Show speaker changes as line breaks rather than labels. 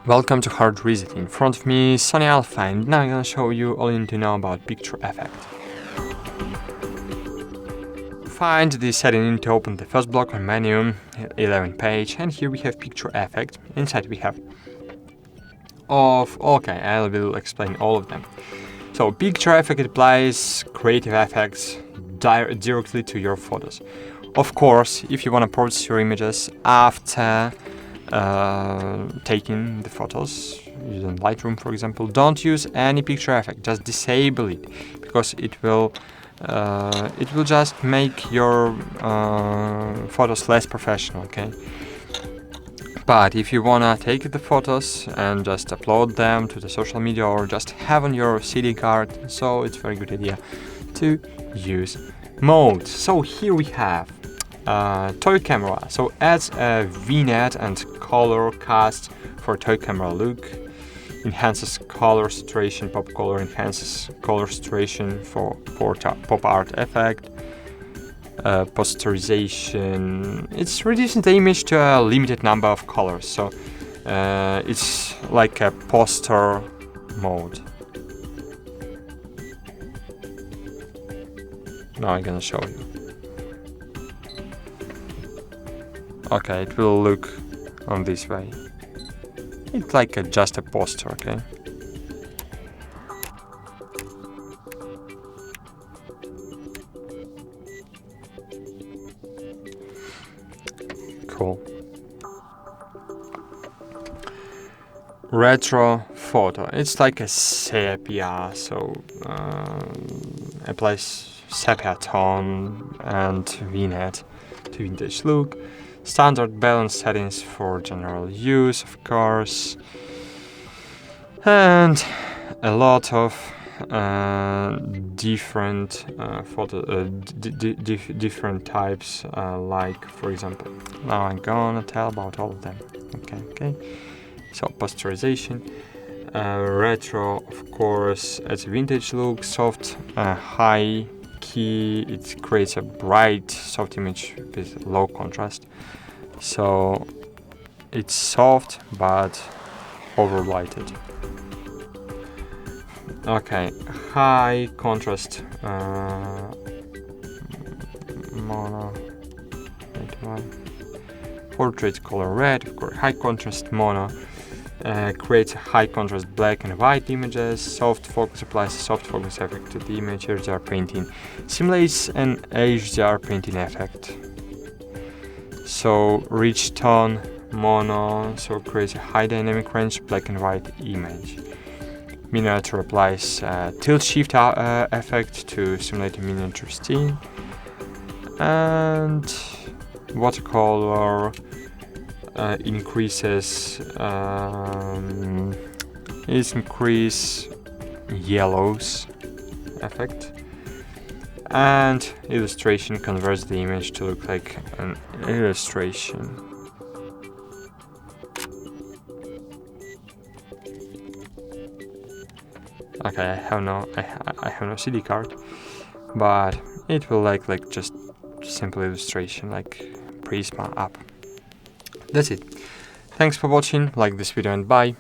Welcome to Hard Reset. In front of me is SONY Alpha, and now I'm gonna show you all you need to know about picture effect. Find the setting to open the first block on menu, 11 page, and here we have picture effect. Inside we have I will explain all of them. So picture effect applies creative effects directly to your photos. Of course, if you want to process your images after taking the photos using Lightroom, for example, don't use any picture effect. Just disable it, because it will just make your photos less professional. Okay. But if you wanna take the photos and just upload them to the social media or just have on your CD card, so it's a very good idea to use mode. So here we have toy camera. So adds a vignette and color cast for toy camera look. Enhances color saturation, pop color enhances color saturation for pop art effect. Posterization, it's reducing the image to a limited number of colors, so it's like a poster mode. Now I'm gonna show you. Okay, it will look on this way. It's like just a poster, okay? Cool. Retro photo. It's like a sepia, so applies sepia tone and vignette to vintage look. Standard balance settings for general use, of course, and a lot of different different types, like, for example, now I'm gonna tell about all of them. Okay. So posterization, retro, of course, as a vintage look, soft, high key. It creates a bright, soft image with low contrast. So it's soft but overlighted. Okay, high contrast mono, portrait color red, of course. High contrast mono creates a high contrast black and white images. Soft focus applies a soft focus effect to the image. HDR painting simulates an HDR painting effect. So rich tone mono, so creates a high dynamic range black and white image. Miniature applies tilt shift effect to simulate a miniature scene. And watercolor increase yellows effect. And illustration converts the image to look like an illustration. Okay, I have no CD card, but it will like just simple illustration, like Prisma app. That's it. Thanks for watching. Like this video and bye.